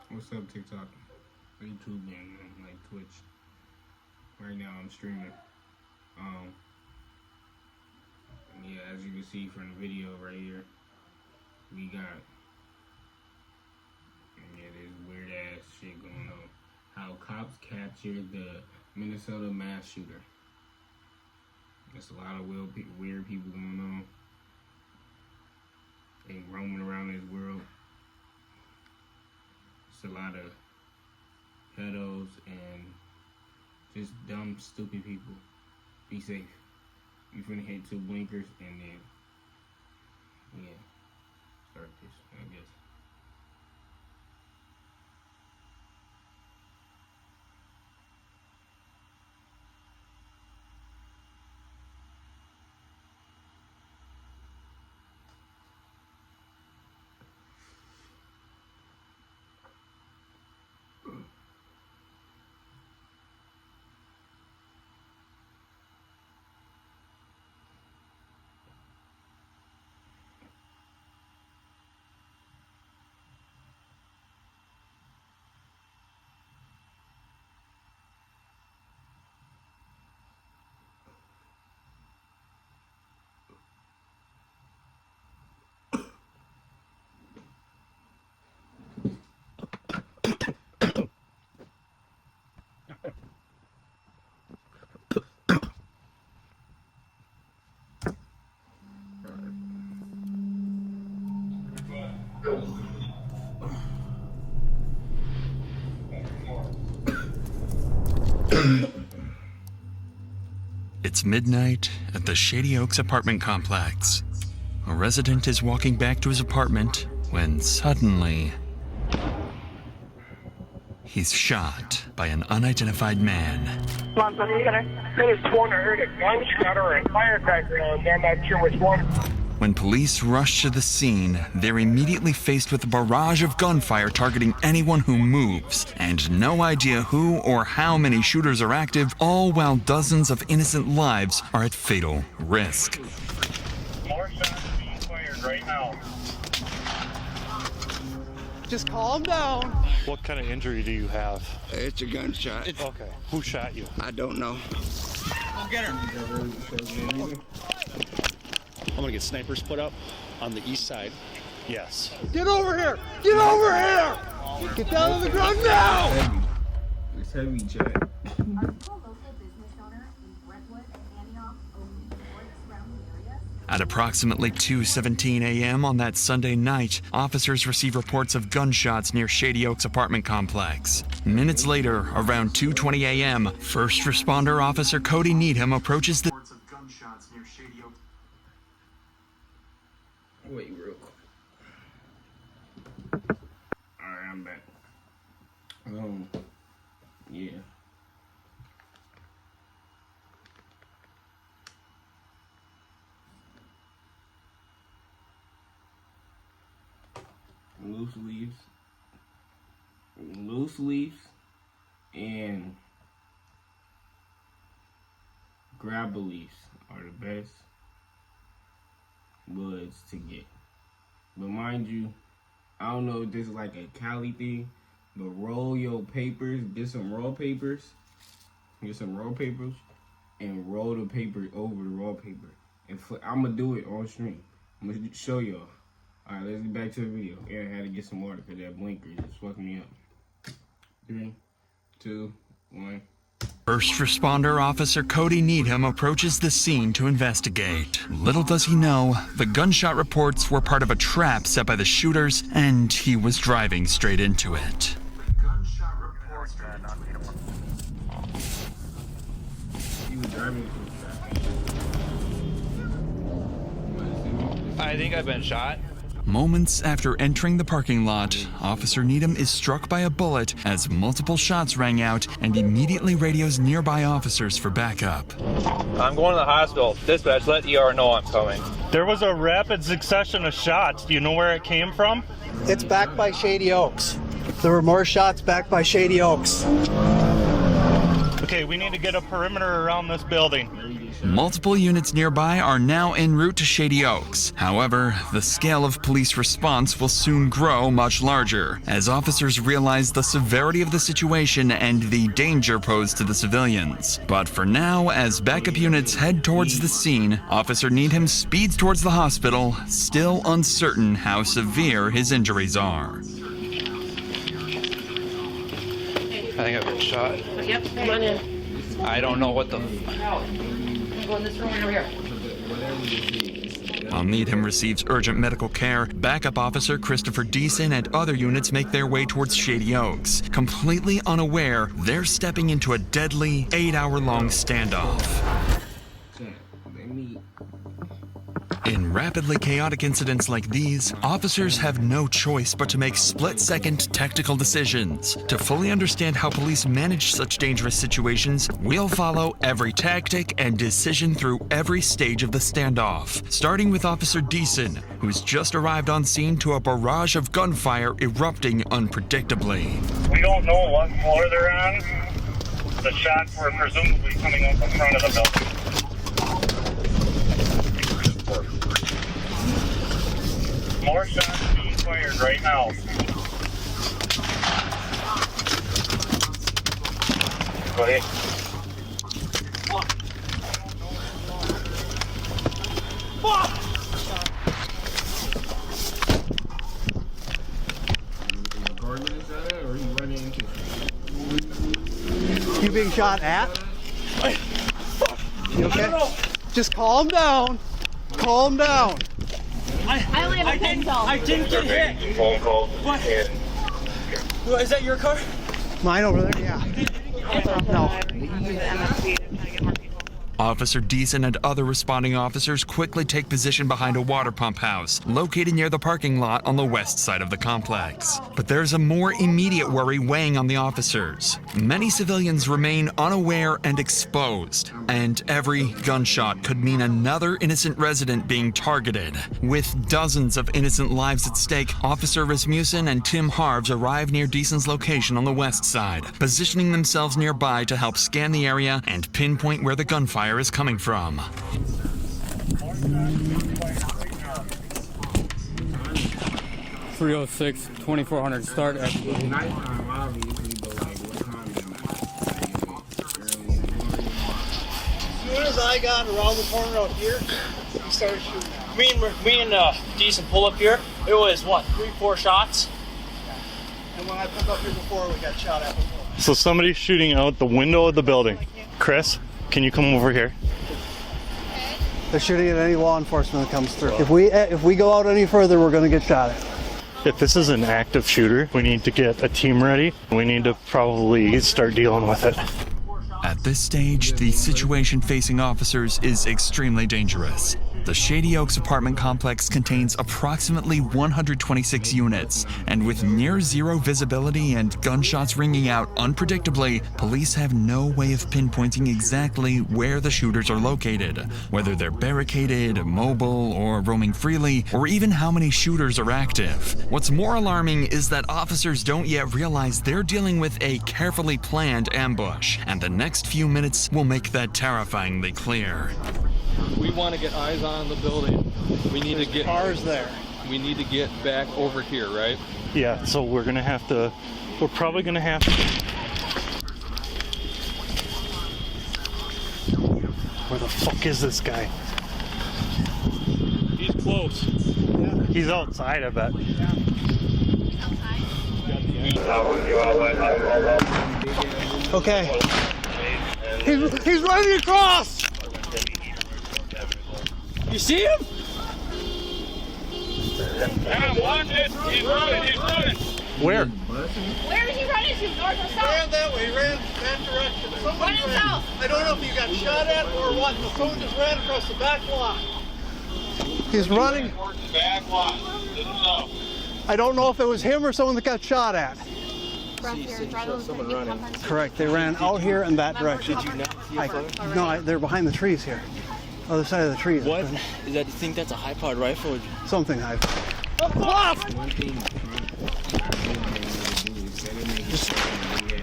What's up, TikTok? YouTube and like Twitch. Right now I'm streaming. Yeah, as you can see from the video right here, we got this weird ass shit going on. How cops captured the Minnesota mass shooter. There's a lot of weird people going on. They roaming around this world. It's a lot of pedos and just dumb, stupid people. Be safe. You finna hit 2 blinkers and then, yeah, start this, I guess. It's midnight at the Shady Oaks apartment complex. A resident is walking back to his apartment when suddenly he's shot by an unidentified man. There's one I heard a gunshot or a firecracker, and I'm not sure which one. When police rush to the scene, they're immediately faced with a barrage of gunfire targeting anyone who moves, and no idea who or how many shooters are active, all while dozens of innocent lives are at fatal risk. More shots being fired right now. Just calm down. What kind of injury do you have? It's a gunshot. Okay. Who shot you? I don't know. Go get her. I'm gonna get snipers put up on the east side. Yes. Get over here! Get over here! Get down on the ground now! It's heavy, Chad. At approximately 2:17 a.m. on that Sunday night, officers receive reports of gunshots near Shady Oaks apartment complex. Minutes later, around 2:20 a.m., first responder officer Cody Needham approaches the gunshots near Shady Oaks. Wait, real quick. Alright, I'm back. Yeah. Loose leaves, and grabber leaves are the best woods to get. But mind you, I don't know if this is like a Cali thing, but roll your papers, get some raw papers, and roll the paper over the raw paper. And I'm gonna do it on stream. I'm gonna show y'all. All right, let's get back to the video. Yeah, I had to get some water because that blinker just fucked me up. 3, 2, 1. First responder officer Cody Needham approaches the scene to investigate. Little does he know, the gunshot reports were part of a trap set by the shooters, and he was driving straight into it. He was driving into the trap. I think I've been shot. Moments after entering the parking lot, Officer Needham is struck by a bullet as multiple shots rang out and immediately radios nearby officers for backup. I'm going to the hospital. Dispatch, let ER know I'm coming. There was a rapid succession of shots. Do you know where it came from? It's back by Shady Oaks. There were more shots back by Shady Oaks. Okay, we need to get a perimeter around this building. Multiple units nearby are now en route to Shady Oaks. However, the scale of police response will soon grow much larger as officers realize the severity of the situation and the danger posed to the civilians. But for now, as backup units head towards the scene, Officer Needham speeds towards the hospital, still uncertain how severe his injuries are. I think I've been shot. Yep, come on in. I don't know what the... Go in this room right over here. While Needham receives urgent medical care, backup officer Christopher Deason and other units make their way towards Shady Oaks, completely unaware they're stepping into a deadly 8-hour-long standoff. In rapidly chaotic incidents like these, officers have no choice but to make split-second tactical decisions. To fully understand how police manage such dangerous situations, we'll follow every tactic and decision through every stage of the standoff, starting with Officer Deason, who's just arrived on scene to a barrage of gunfire erupting unpredictably. We don't know what floor they're on. The shots were presumably coming up in front of the building. More shots being fired right now. Go ahead. You being shot at? You okay? Just calm down. Calm down. I only have a pencil. I didn't get hit. Phone call. What? Is that your car? Mine over there? Yeah. No. Officer Deason and other responding officers quickly take position behind a water pump house located near the parking lot on the west side of the complex. But there's a more immediate worry weighing on the officers. Many civilians remain unaware and exposed, and every gunshot could mean another innocent resident being targeted. With dozens of innocent lives at stake, Officer Rasmussen and Tim Harves arrive near Deason's location on the west side, positioning themselves nearby to help scan the area and pinpoint where the gunfire is coming from. 306, 2400 start at... As soon as I got around the corner out here, he started shooting. Me and Decent pull up here. It was what, 3-4 shots? And when I pulled up here before, we got shot at before. So somebody's shooting out the window of the building. Chris, can you come over here? They're shooting at any law enforcement that comes through. If we go out any further, we're going to get shot at. If this is an active shooter, we need to get a team ready. We need to probably start dealing with it. At this stage, the situation facing officers is extremely dangerous. The Shady Oaks apartment complex contains approximately 126 units, and with near zero visibility and gunshots ringing out unpredictably, police have no way of pinpointing exactly where the shooters are located, whether they're barricaded, mobile, or roaming freely, or even how many shooters are active. What's more alarming is that officers don't yet realize they're dealing with a carefully planned ambush, and the next few minutes will make that terrifyingly clear. We want to get eyes on the building. We need to get cars there. We need to get back over here, right? Yeah, so we're probably gonna have to. Where the fuck is this guy? He's close. Yeah. He's outside, I bet. Okay. He's running across! You see him? Watch it. He's running. Where? Where is he running to? North or He south? ran that way, he ran that direction. Running south. I don't know if he got shot at or what, but someone just ran across the back lot. He's running. Back lot. I don't know if it was him or someone that got shot at. Someone running. Correct, they ran out here in that direction. No, they're behind the trees here. Other side of the trees. What? Is that? You think that's a high-powered rifle? Or... Something high.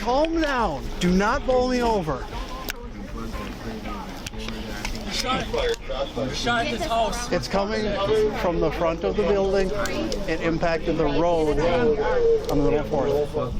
calm down. Do not bowl me over. Shot at his house. It's coming from the front of the building. It impacted the road on the Little Fourth.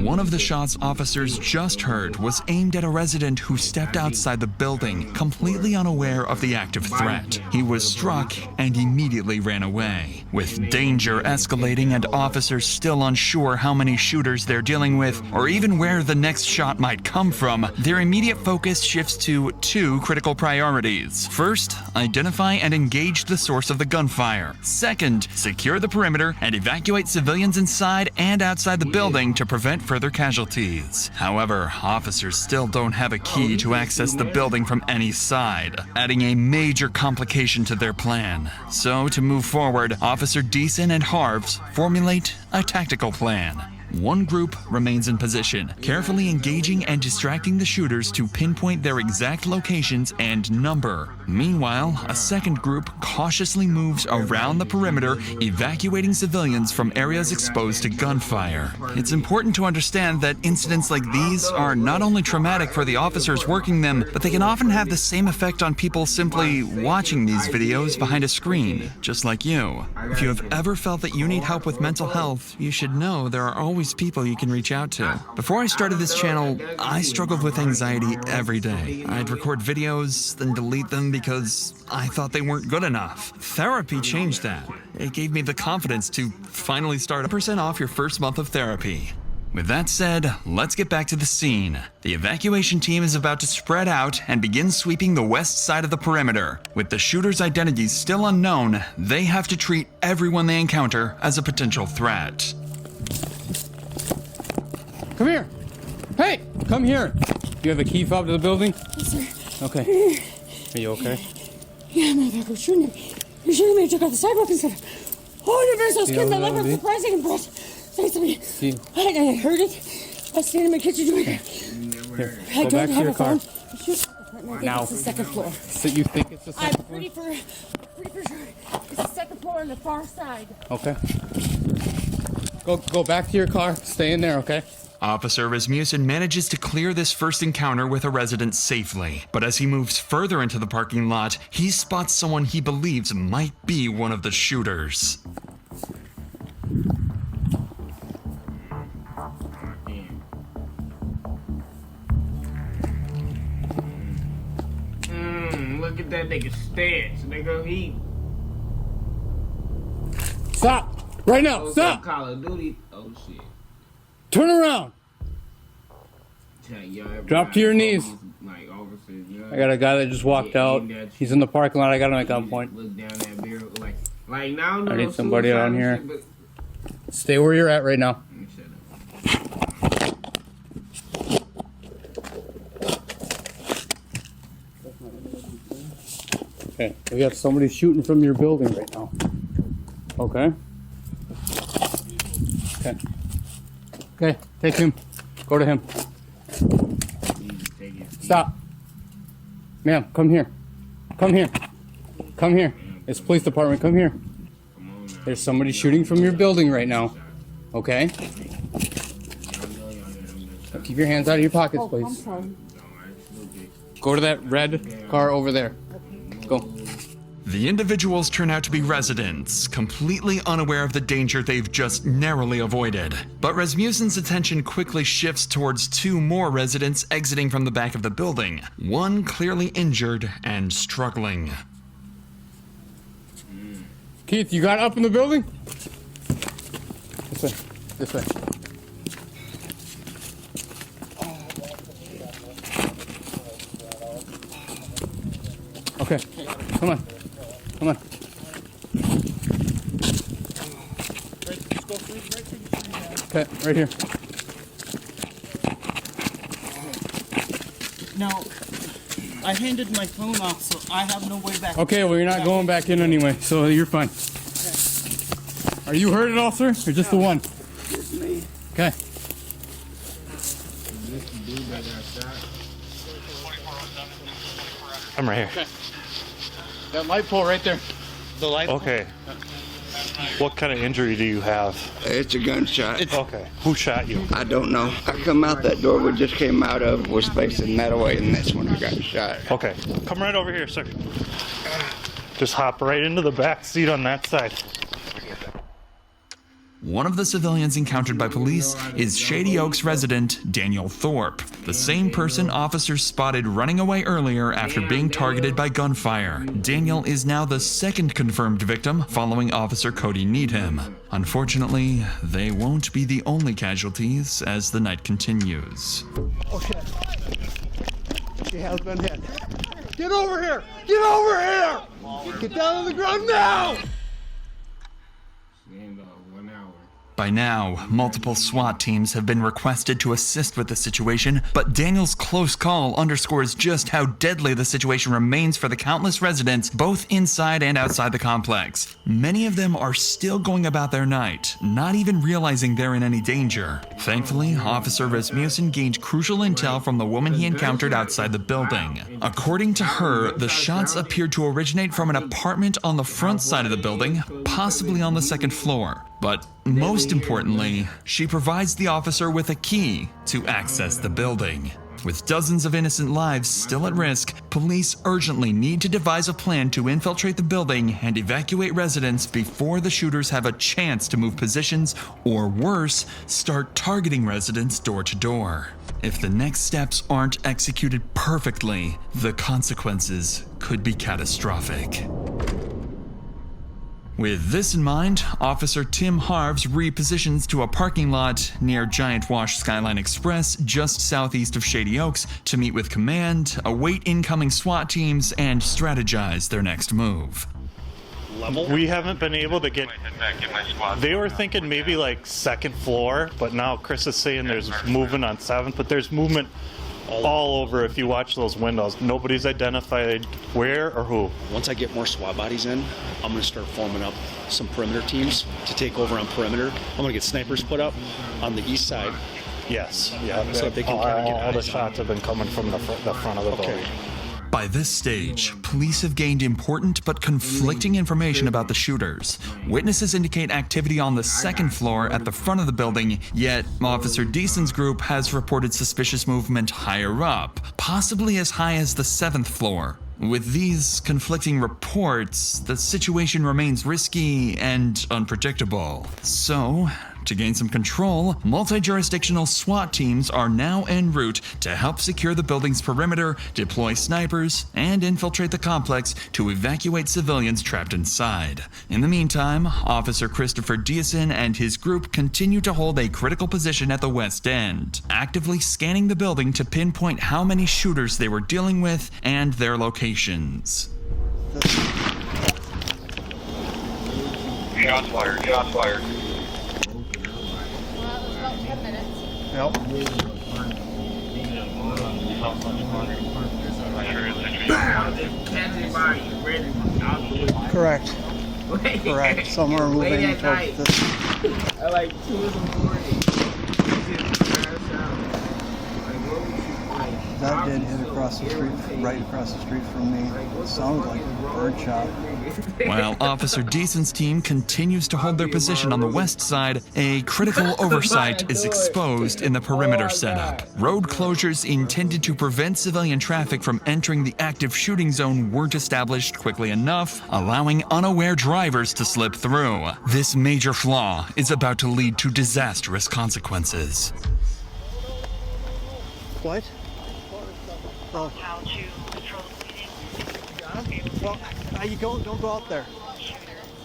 One of the shots officers just heard was aimed at a resident who stepped outside the building, completely unaware of the active threat. He was struck and immediately ran away. With danger escalating and officers still unsure how many shooters they're dealing with, or even where the next shot might come from, their immediate focus shifts to two critical priorities. First, identify and engage the source of the gunfire. Second, secure the perimeter and evacuate civilians inside and outside the building to prevent further casualties. However, officers still don't have a key to access the building from any side, adding a major complication to their plan. So, to move forward, Officer Deason and Harves formulate a tactical plan. One group remains in position, carefully engaging and distracting the shooters to pinpoint their exact locations and number. Meanwhile, a second group cautiously moves around the perimeter, evacuating civilians from areas exposed to gunfire. It's important to understand that incidents like these are not only traumatic for the officers working them, but they can often have the same effect on people simply watching these videos behind a screen, just like you. If you have ever felt that you need help with mental health, you should know there are always people you can reach out to. Before I started this channel, I struggled with anxiety every day. I'd record videos, then delete them because I thought they weren't good enough. Therapy changed that. It gave me the confidence to finally start 1% off your first month of therapy. With that said, let's get back to the scene. The evacuation team is about to spread out and begin sweeping the west side of the perimeter. With the shooter's identities still unknown, they have to treat everyone they encounter as a potential threat. Come here. Hey, come here. Do you have a key fob to the building? Yes, sir. Okay. Are you okay? Yeah, motherfucker was shooting at me. You're shooting me. I took off the sidewalk and stuff. Oh, you're very so scared. My leg was surprising and breath. Say something. I heard it. I was standing in my kitchen doing it. Here, I go don't back to have your a car. phone. Now. It's the second floor. So you think it's the second I'm pretty for sure. It's the second floor on the far side. Okay. Go back to your car. Stay in there, okay? Officer Rasmussen manages to clear this first encounter with a resident safely, but as he moves further into the parking lot, he spots someone he believes might be one of the shooters. Look at that nigga stats, nigga. He Stop! Right now! Stop! Call of Duty. Oh shit. Turn around! Drop to your knees. I got a guy that just walked out. He's in the parking lot. I got him at gunpoint. Look down that barrel, like now. I need somebody down here. Stay where you're at right now. Okay, we got somebody shooting from your building right now. Okay. Okay. Okay, take him. Go to him. Stop. Ma'am, come here. Come here. Come here. It's police department. Come here. There's somebody shooting from your building right now. Okay? Keep your hands out of your pockets, please. Go to that red car over there. Go. The individuals turn out to be residents, completely unaware of the danger they've just narrowly avoided. But Rasmussen's attention quickly shifts towards two more residents exiting from the back of the building, one clearly injured and struggling. Keith, you got up in the building? This way. This way. Okay, come on. Come on. Okay, right here. Now, I handed my phone off, so I have no way back. Okay, well, you're not going back in anyway, so you're fine. Are you hurt at all, sir? Or just the one? Just me. Okay. I'm right here. Okay. That light pole right there. The light. Okay. What kind of injury do you have? It's a gunshot. Okay. Who shot you? I don't know. I come out that door we just came out of, was facing that way, and that's when I got shot. Okay. Come right over here, sir. Just hop right into the back seat on that side. One of the civilians encountered by police is Shady Oaks resident Daniel Thorpe, the same person officers spotted running away earlier after being targeted by gunfire. Daniel is now the second confirmed victim following Officer Cody Needham. Unfortunately, they won't be the only casualties as the night continues. Oh shit. She has been hit. Get over here! Get over here! Get down on the ground now! By now, multiple SWAT teams have been requested to assist with the situation, but Daniel's close call underscores just how deadly the situation remains for the countless residents both inside and outside the complex. Many of them are still going about their night, not even realizing they're in any danger. Thankfully, Officer Rasmussen gained crucial intel from the woman he encountered outside the building. According to her, the shots appeared to originate from an apartment on the front side of the building, possibly on the second floor. But most importantly, she provides the officer with a key to access the building. With dozens of innocent lives still at risk, police urgently need to devise a plan to infiltrate the building and evacuate residents before the shooters have a chance to move positions, or worse, start targeting residents door to door. If the next steps aren't executed perfectly, the consequences could be catastrophic. With this in mind, Officer Tim Harves repositions to a parking lot near Giant Wash Skyline Express just southeast of Shady Oaks to meet with command, await incoming SWAT teams, and strategize their next move. We haven't been able to get... They were thinking maybe like second floor, but now Chris is saying there's movement on 7th, but there's movement all over if you watch those windows. Nobody's identified where or who. Once I get more SWAT bodies in, I'm going to start forming up some perimeter teams to take over on perimeter. I'm going to get snipers put up on the east side. Yes, yeah. So that they can kind of get all the eyes shots have been coming from the front of the building. By this stage, police have gained important but conflicting information about the shooters. Witnesses indicate activity on the second floor at the front of the building, yet Officer Deason's group has reported suspicious movement higher up, possibly as high as the 7th floor. With these conflicting reports, the situation remains risky and unpredictable. So, to gain some control, multi-jurisdictional SWAT teams are now en route to help secure the building's perimeter, deploy snipers, and infiltrate the complex to evacuate civilians trapped inside. In the meantime, Officer Christopher Deason and his group continue to hold a critical position at the west end, actively scanning the building to pinpoint how many shooters they were dealing with and their locations. Shots fired, shots fired. Yep. Correct. Correct. Somewhere moving towards this. I like 2 in the morning. That did hit across the street, right across the street from me. It sounded like a bird shot. While Officer Deason's team continues to hold their position on the west side, a critical oversight is exposed in the perimeter setup. Road closures intended to prevent civilian traffic from entering the active shooting zone weren't established quickly enough, allowing unaware drivers to slip through. This major flaw is about to lead to disastrous consequences. What? Oh. Well, you don't go out there.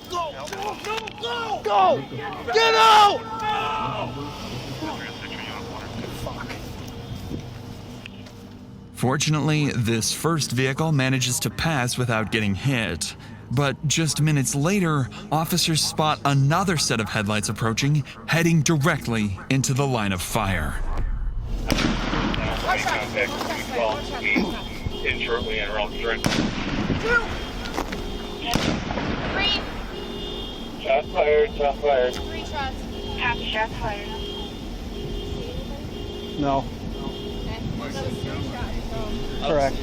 Go! Go! Go! Go! Get out! Fuck. Fortunately, this first vehicle manages to pass without getting hit. But just minutes later, officers spot another set of headlights approaching, heading directly into the line of fire. In shortly and around 3. Shots fired, shots fired. 3 shots. Copy, shots fired. No. Correct.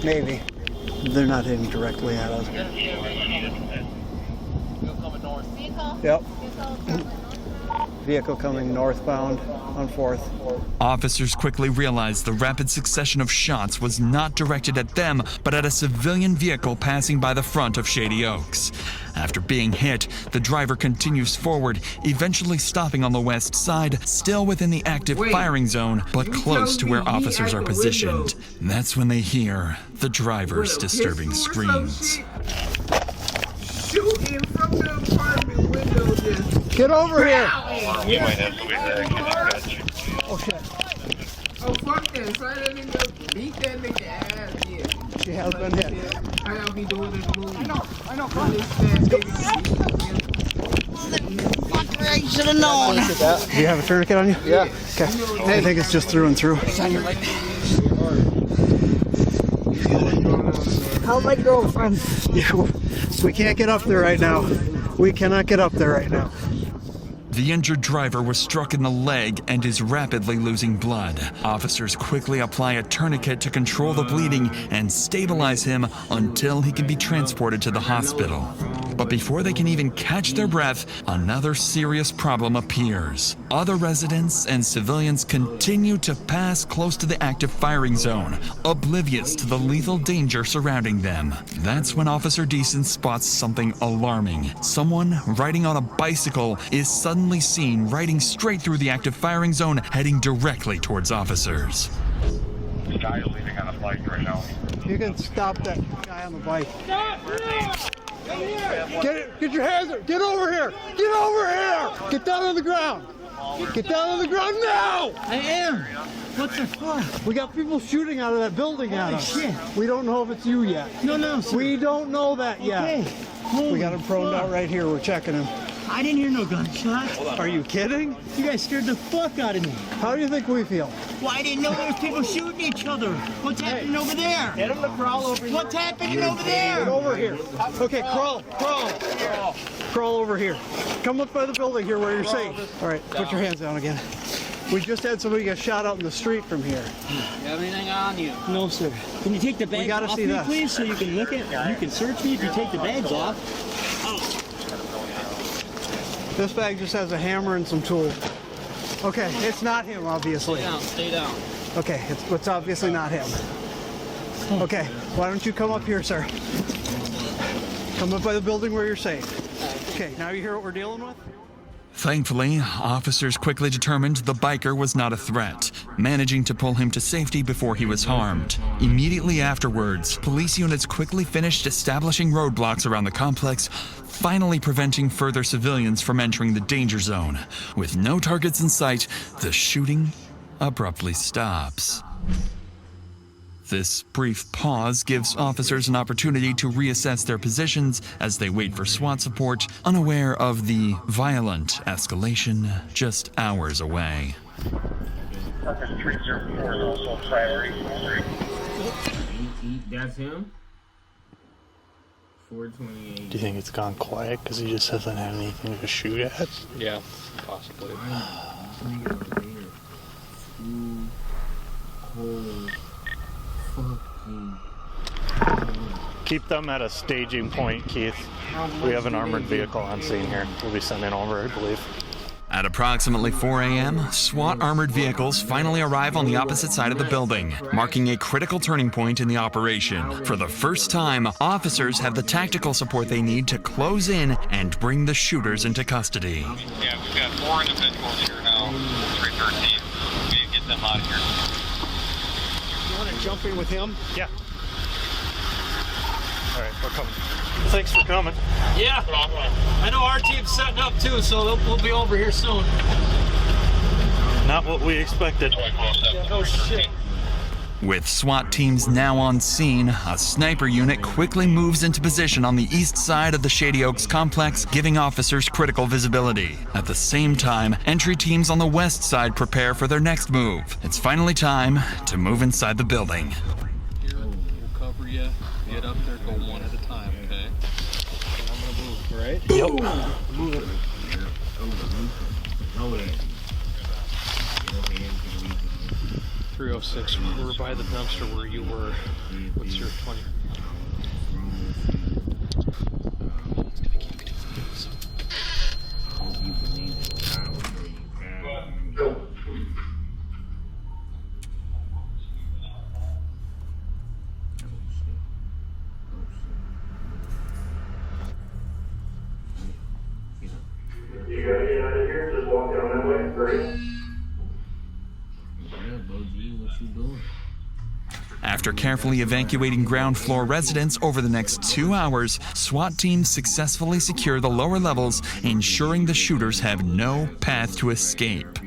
Maybe. They're not hitting directly at us. Yep. Vehicle coming northbound on 4th. Officers quickly realized the rapid succession of shots was not directed at them, but at a civilian vehicle passing by the front of Shady Oaks. After being hit, the driver continues forward, eventually stopping on the west side, still within the active firing zone, but close to where officers are positioned. That's when they hear the driver's disturbing screams. Shooting from the apartment window. Get over here! You might have to wait. Oh shit. Oh fuck that! So I didn't even beat that nigga ass. Yeah. She has been hit. I gotta be doing this move. I know. I should have known. Do you have a tourniquet on you? Yeah. Okay. I think it's just through and through. How's my girlfriend? Yeah, we can't get up there right now. We cannot get up there right now. The injured driver was struck in the leg and is rapidly losing blood. Officers quickly apply a tourniquet to control the bleeding and stabilize him until he can be transported to the hospital. But before they can even catch their breath, another serious problem appears. Other residents and civilians continue to pass close to the active firing zone, oblivious to the lethal danger surrounding them. That's when Officer Deason spots something alarming. Someone riding on a bicycle is suddenly seen riding straight through the active firing zone, heading directly towards officers. The guy is leaving on a bike right now. You can stop that guy on the bike. Get your hands up. Get over here. Get over here. Get down on the ground. Get down on the ground now. I am. What the fuck? We got people shooting out of that building at us. Shit. We don't know if it's you yet. No, sir. We don't know that yet. Okay. We got him proned out right here. We're checking him. I didn't hear no gunshots. Are you kidding? You guys scared the fuck out of me. How do you think we feel? Well, I didn't know there was people shooting each other. What's happening over there? Get them to crawl over here. What's happening over there? Get over here. Okay, crawl. Crawl over here. Come up by the building here where you're safe. All right, put your hands down again. We just had somebody get shot out in the street from here. You have anything on you? No, sir. Can you take the bags off me, please, so you can look at? You can search me if you take the bags off. Oh. This bag just has a hammer and some tools. Okay, it's not him, obviously. Stay down. Okay, it's obviously not him. Okay, why don't you come up here, sir? Come up by the building where you're safe. Okay, now you hear what we're dealing with? Thankfully, officers quickly determined the biker was not a threat, managing to pull him to safety before he was harmed. Immediately afterwards, police units quickly finished establishing roadblocks around the complex, finally preventing further civilians from entering the danger zone. With no targets in sight, the shooting abruptly stops. This brief pause gives officers an opportunity to reassess their positions as they wait for SWAT support, unaware of the violent escalation just hours away. Parker 304 is also primary. That's him? 428. Do you think it's gone quiet because he just hasn't had anything to shoot at? Yeah, possibly. Keep them at a staging point, Keith. We have an armored vehicle on scene here. We'll be sending over, I believe. At approximately 4 a.m., SWAT armored vehicles finally arrive on the opposite side of the building, marking a critical turning point in the operation. For the first time, officers have the tactical support they need to close in and bring the shooters into custody. Yeah, we've got 4 individuals here now, 313. We need to get them out of here. You want to jump in with him? Yeah. All right, we're coming. Thanks for coming. Yeah. I know our team's setting up too, so we'll be over here soon. Not what we expected. No shit. With SWAT teams now on scene, a sniper unit quickly moves into position on the east side of the Shady Oaks complex, giving officers critical visibility. At the same time, entry teams on the west side prepare for their next move. It's finally time to move inside the building. Here, we'll cover you. Get up there, go one at a time, okay? And I'm gonna move, right? Yep. Move it. 306, we're by the dumpster where you were. What's your 20? After carefully evacuating ground floor residents over the next 2 hours, SWAT teams successfully secure the lower levels, ensuring the shooters have no path to escape.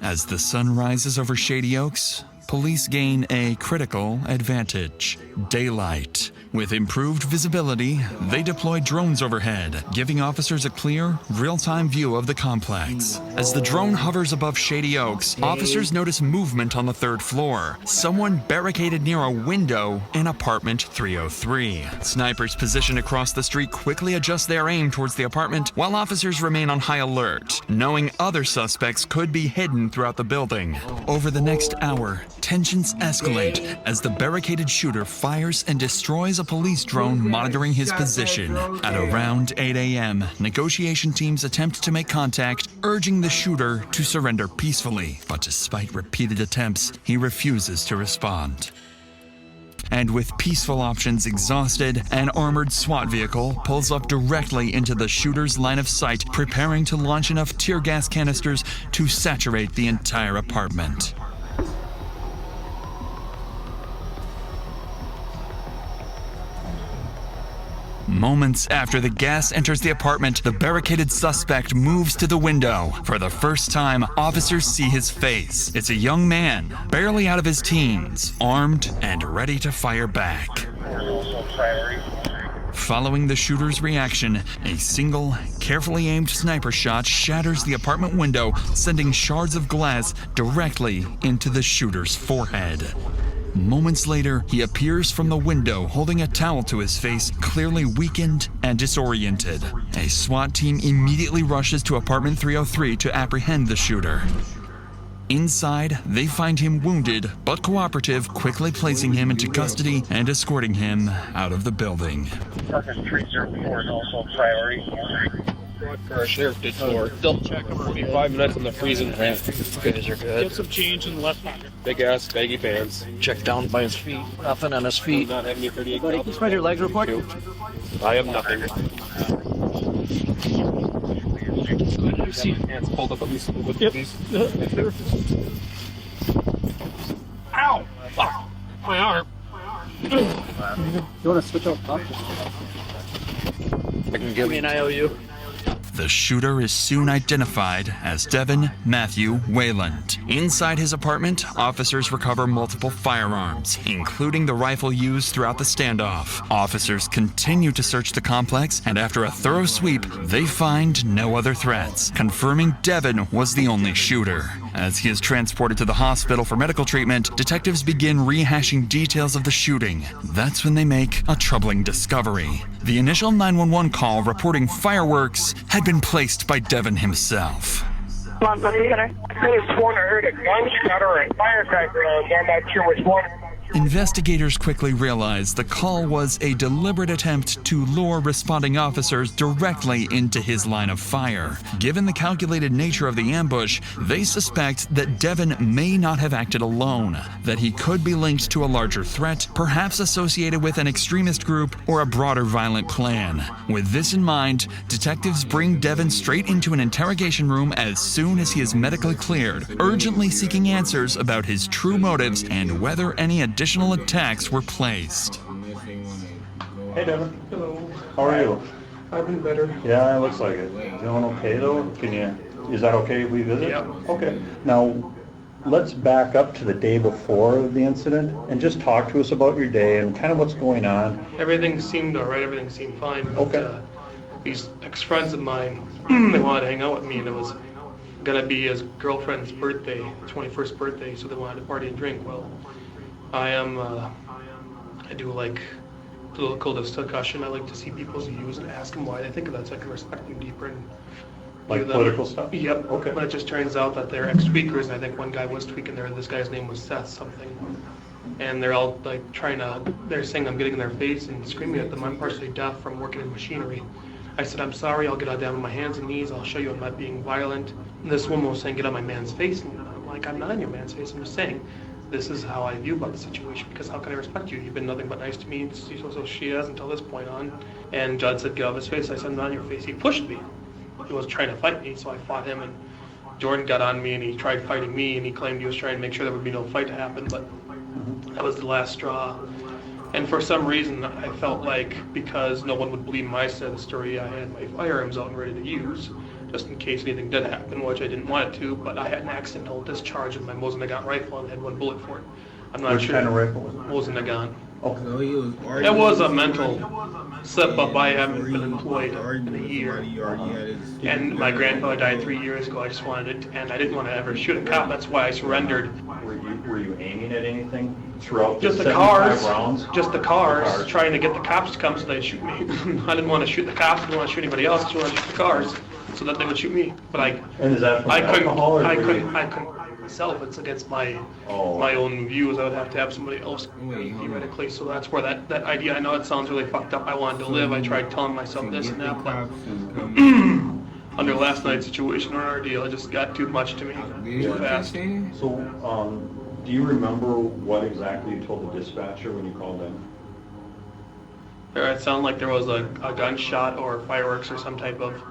As the sun rises over Shady Oaks, police gain a critical advantage: daylight. With improved visibility, they deploy drones overhead, giving officers a clear, real-time view of the complex. As the drone hovers above Shady Oaks, officers notice movement on the 3rd floor. Someone barricaded near a window in apartment 303. Snipers positioned across the street quickly adjust their aim towards the apartment, while officers remain on high alert, knowing other suspects could be hidden throughout the building. Over the next hour, tensions escalate as the barricaded shooter fires and destroys a police drone monitoring his position. At around 8 a.m., negotiation teams attempt to make contact, urging the shooter to surrender peacefully. But despite repeated attempts, he refuses to respond. And with peaceful options exhausted, an armored SWAT vehicle pulls up directly into the shooter's line of sight, preparing to launch enough tear gas canisters to saturate the entire apartment. Moments after the gas enters the apartment, the barricaded suspect moves to the window. For the first time, officers see his face. It's a young man, barely out of his teens, armed and ready to fire back. Following the shooter's reaction, a single, carefully aimed sniper shot shatters the apartment window, sending shards of glass directly into the shooter's forehead. Moments later, he appears from the window holding a towel to his face, clearly weakened and disoriented. A SWAT team immediately rushes to apartment 303 to apprehend the shooter. Inside, they find him wounded but cooperative, quickly placing him into custody and escorting him out of the building. Apartment 304 is also priority. For our sheriff did for. Double check him. 45 minutes in the freezing rain. Guys are good. Get some change in the left pocket. Big ass, baggy pants. Check down by his feet. Nothing on his feet. Not have any 38. Buddy, can you spread your legs real quick? I have nothing. Hands pulled up at least with these. Ow! Fuck! My arm. You want to switch out? I can give me an IOU. The shooter is soon identified as Devin Matthew Wayland. Inside his apartment, officers recover multiple firearms, including the rifle used throughout the standoff. Officers continue to search the complex, and after a thorough sweep, they find no other threats, confirming Devin was the only shooter. As he is transported to the hospital for medical treatment, detectives begin rehashing details of the shooting. That's when they make a troubling discovery. The initial 911 call reporting fireworks had been placed by Devin himself. Come on, buddy. I could have sworn I heard a gunshot or a firecracker, and I'm not sure which one. Investigators quickly realized the call was a deliberate attempt to lure responding officers directly into his line of fire. Given the calculated nature of the ambush, they suspect that Devin may not have acted alone, that he could be linked to a larger threat, perhaps associated with an extremist group or a broader violent plan. With this in mind, detectives bring Devin straight into an interrogation room as soon as he is medically cleared, urgently seeking answers about his true motives and whether any additional attacks were placed. Hey, Devin. Hello. How are you? I've been better. Yeah, it looks like it. Doing okay though? Is that okay if we visit? Yeah. Okay. Now, let's back up to the day before the incident and just talk to us about your day and kind of what's going on. Everything seemed alright, everything seemed fine. But, Okay. These ex-friends of mine, they wanted to hang out with me, and it was gonna be his girlfriend's birthday, 21st birthday, so they wanted to party and drink. Well, I do like political discussion. I like to see people's views and ask them why they think of that so I can respect them deeper and Like view them. political stuff? Yep. Okay. But it just turns out that they're ex-tweakers, and I think one guy was tweaking there. This guy's name was Seth something. And they're all like they're saying I'm getting in their face and screaming at them. I'm partially deaf from working in machinery. I said, I'm sorry, I'll get down on my hands and knees, I'll show you I'm not being violent. And this woman was saying, get on my man's face. And I'm like, I'm not on your man's face, I'm just saying, this is how I view about the situation, because how can I respect you? You've been nothing but nice to me, so she has until this point on. And Judd said, get off his face. I said, I'm not on your face. He pushed me. He was trying to fight me, so I fought him, and Jordan got on me and he tried fighting me, and he claimed he was trying to make sure there would be no fight to happen, but that was the last straw. And for some reason, I felt like because no one would believe my side of the story, I had my firearms out and ready to use, just in case anything did happen, which I didn't want it to, but I had an accidental discharge of my Mosin-Nagant rifle and had one bullet for it. I'm not sure. What kind of rifle was it? Mosin-Nagant. Okay. It was a mental slip up. I haven't been employed in a year. And my grandfather died 3 years ago. I just wanted it, and I didn't want to ever shoot a cop. That's why I surrendered. Were you aiming at anything throughout Just the 75 cars, rounds? just the cars, trying to get the cops to come so they'd shoot me. I didn't want to shoot the cops. I didn't want to shoot anybody else. I just wanted to shoot the cars so that they would shoot me. But And is that from alcohol, or I were couldn't you- myself. It's against my own views. I would have to have somebody else theoretically. So that's where that idea. I know it sounds really fucked up. I wanted to live. I tried telling myself this and that, but under last night's situation or ordeal, it just got too much to me too fast. So, do you remember what exactly you told the dispatcher when you called in? It sounded like there was a gunshot or fireworks or some type of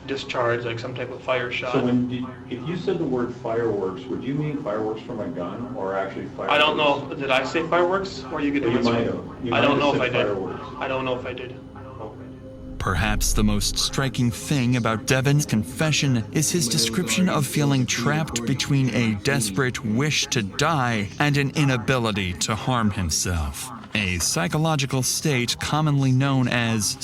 discharge, like some type of fire shot. So if you said the word fireworks, would you mean fireworks from a gun or actually fireworks? I don't know. Did I say fireworks? Or you could You might have. I don't know if I did. I don't know if I did. Perhaps the most striking thing about Devin's confession is his description of feeling trapped between a desperate wish to die and an inability to harm himself. A psychological state commonly known as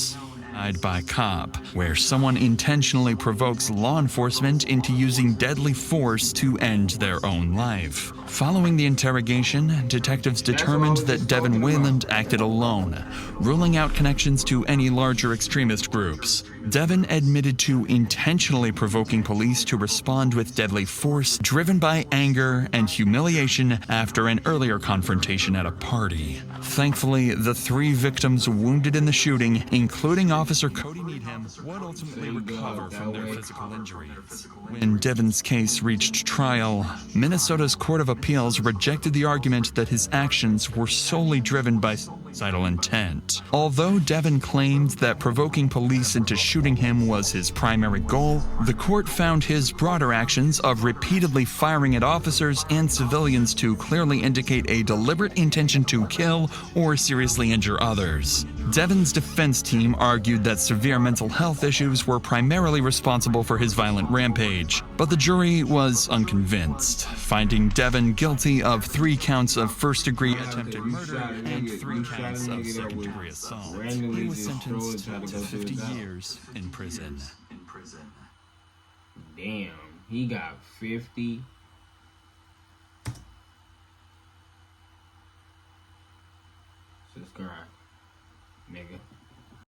suicide by cop, where someone intentionally provokes law enforcement into using deadly force to end their own life. Following the interrogation, detectives determined that Devin Wayland acted alone, ruling out connections to any larger extremist groups. Devin admitted to intentionally provoking police to respond with deadly force, driven by anger and humiliation after an earlier confrontation at a party. Thankfully, the 3 victims wounded in the shooting, including Officer Cody Needham, would ultimately recover from their physical injuries. When Devin's case reached trial, Minnesota's Court of Appeals rejected the argument that his actions were solely driven by suicidal intent. Although Devin claimed that provoking police into shooting him was his primary goal, the court found his broader actions of repeatedly firing at officers and civilians to clearly indicate a deliberate intention to kill or seriously injure others. Devin's defense team argued that severe mental health issues were primarily responsible for his violent rampage, but the jury was unconvinced, finding Devin guilty of 3 counts of first-degree attempted murder and 3 counts of second-degree assault. He was sentenced to 50 years in prison. Damn, he got 50. Subscribe, nigga.